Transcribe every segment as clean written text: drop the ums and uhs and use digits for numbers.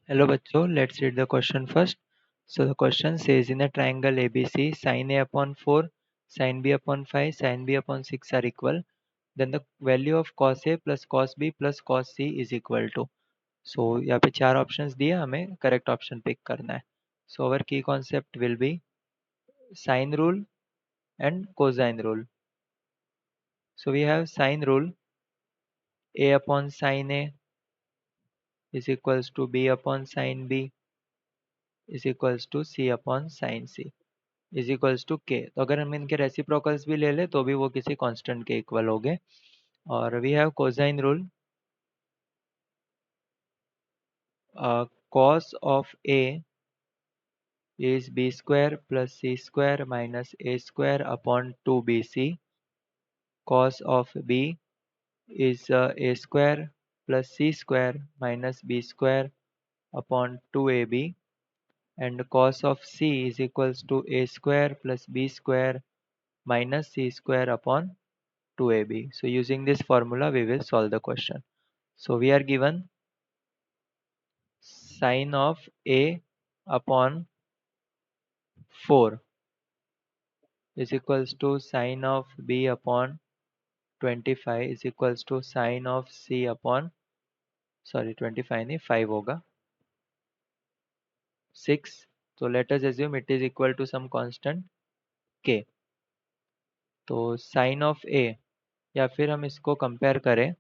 Hello bachcho, let's read the question first. So the question says in a triangle ABC, sin A upon 4, sin B upon 5, sin B upon 6 are equal. Then the value of cos A plus cos B plus cos C is equal to. So यहाँ पे चार options दिए हमें correct option pick करना है. So our key concept will be sine rule and cosine rule. So we have sine rule. A upon sin A is equals to B upon sin B is equals to C upon sin C. Is equals to K. तो अगर हम इनके reciprocals भी ले लें तो भी वो किसी कांस्टेंट के इक्वल हो गए. और we have cosine rule. Cos of A is B square plus C square minus A square upon 2bc. Cos of B is A square plus C square minus B square upon 2ab. and cos of c is equals to a square plus b square minus c square upon 2ab. So using this formula we will solve the question. So we are given sine of a upon 4 is equals to sine of b upon 25 is equals to sine of c upon 25 नहीं 5 होगा 6. तो let us assume it is equal to some constant k. तो sin of a या फिर हम इसको compare करें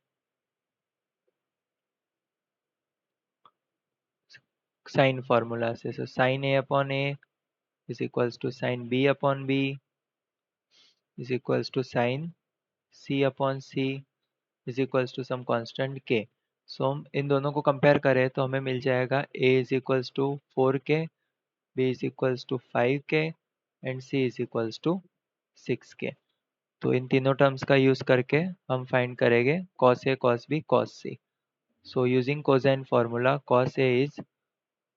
sine formula से. सो sin a upon a is equals to sin b upon b is equals to sin c upon c is equals to some constant k. सो हम इन दोनों को कंपेयर करें तो हमें मिल जाएगा a is equals to 4k, b is equals to 5k and c is equals to 6k. तो इन तीनों terms का यूज़ करके हम फाइंड करेंगे cos a, cos b, cos c. So using cosine formula, cos a is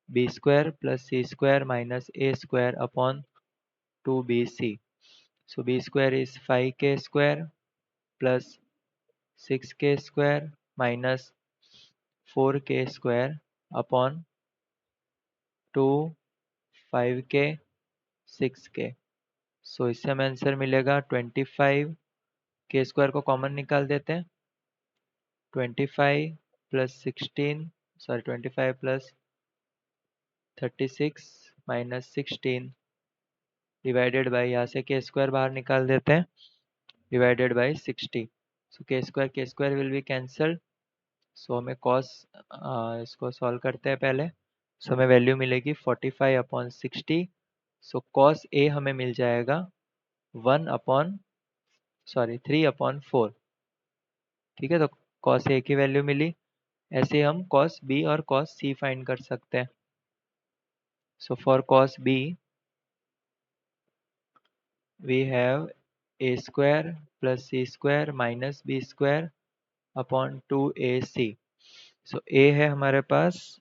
b square plus c square minus a square upon 2bc. So b square is 5k square plus 6k square minus 4k square upon 2 5k 6k. सो इससे हमें answer मिलेगा 25. के square को common निकाल देते हैं. 25 plus 16 25 plus 36 minus 16 divided by, यहाँ से के स्क्वायर बाहर निकाल देते हैं, डिवाइडेड बाई 60. सो के स्क्वायर विल बी कैंसल्ड. सो हमें कॉस इसको सॉल्व करते हैं पहले. सो हमें वैल्यू मिलेगी 45 अपॉन 60. सो कॉस ए हमें मिल जाएगा 3 अपॉन 4. ठीक है, तो कॉस ए की वैल्यू मिली. ऐसे हम कॉस बी और कॉस सी फाइंड कर सकते हैं. So for cos B we have A square plus C square minus B square upon 2ac. So A है हमारे पास,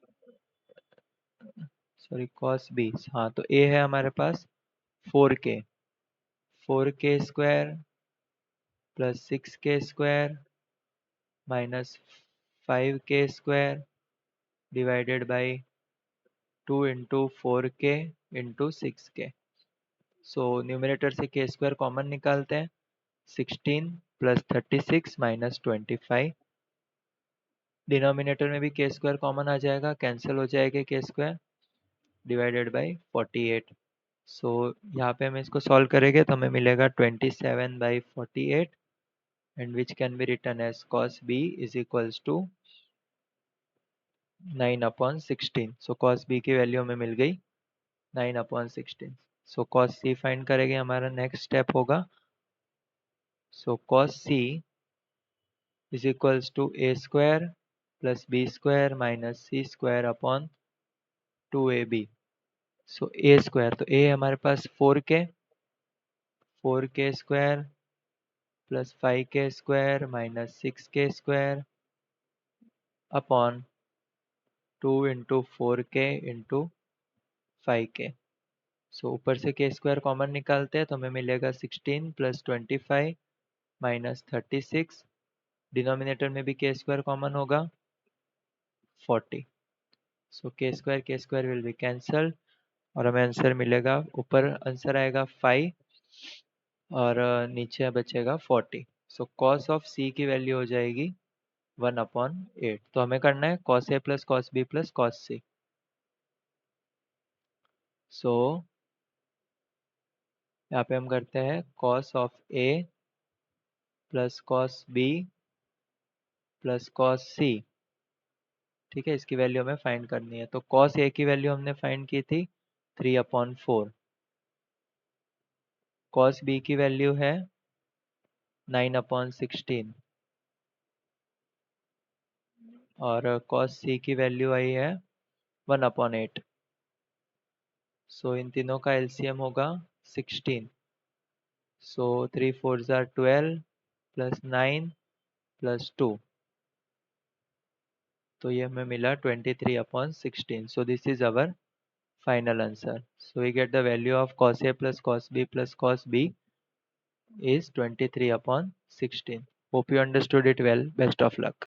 कॉस बी, हाँ, तो ए है हमारे पास 4k square plus 6k square minus 5k square divided by 2 into 4k into 6k. So numerator से के square common निकालते हैं. 16 प्लस 36 माइनस 25. डिनोमिनेटर में भी के स्क्वायर कॉमन आ जाएगा, कैंसिल हो जाएगा के स्क्वायर, डिवाइडेड बाई 48. सो यहाँ पे हम इसको सॉल्व करेंगे तो हमें मिलेगा 27/48 and which can be written as cos b is equals to 9/16. So cos b की वैल्यू हमें मिल गई 9/16. सो cos c फाइंड करेंगे, हमारा नेक्स्ट स्टेप होगा. So cos c is equals to a square plus b square minus c square upon 2ab. So a square, तो a है हमारे पास 4k square plus 5k square minus 6k square upon 2 into 4k into 5k. So ऊपर से के square common निकालते हैं तो हमें मिलेगा 16 प्लस 25 माइनस 36. डिनोमिनेटर में भी के स्क्वायर कॉमन होगा 40. सो के स्क्वायर विल बी कैंसल और हमें आंसर मिलेगा, ऊपर आंसर आएगा 5 और नीचे बचेगा 40। सो कॉस ऑफ सी की वैल्यू हो जाएगी 1/8। तो हमें करना है cos A plus cos B plus cos C. So यहाँ पे हम करते हैं cos of A plus cos B plus cos C. ठीक है, इसकी वैल्यू हमें फाइंड करनी है। तो कॉस ए की वैल्यू हमने फाइंड की थी 3/4। कॉस बी की वैल्यू है 9/16 और कॉस सी की वैल्यू आई है 1/8। सो इन तीनों का एलसीएम होगा 16। सो 3 4 जार 12 प्लस 9 प्लस 2, तो ये हमें मिला 23/16। So this is our final answer. So we get the value of cos A plus cos B plus cos B is 23/16. Hope you understood it well. Best of luck.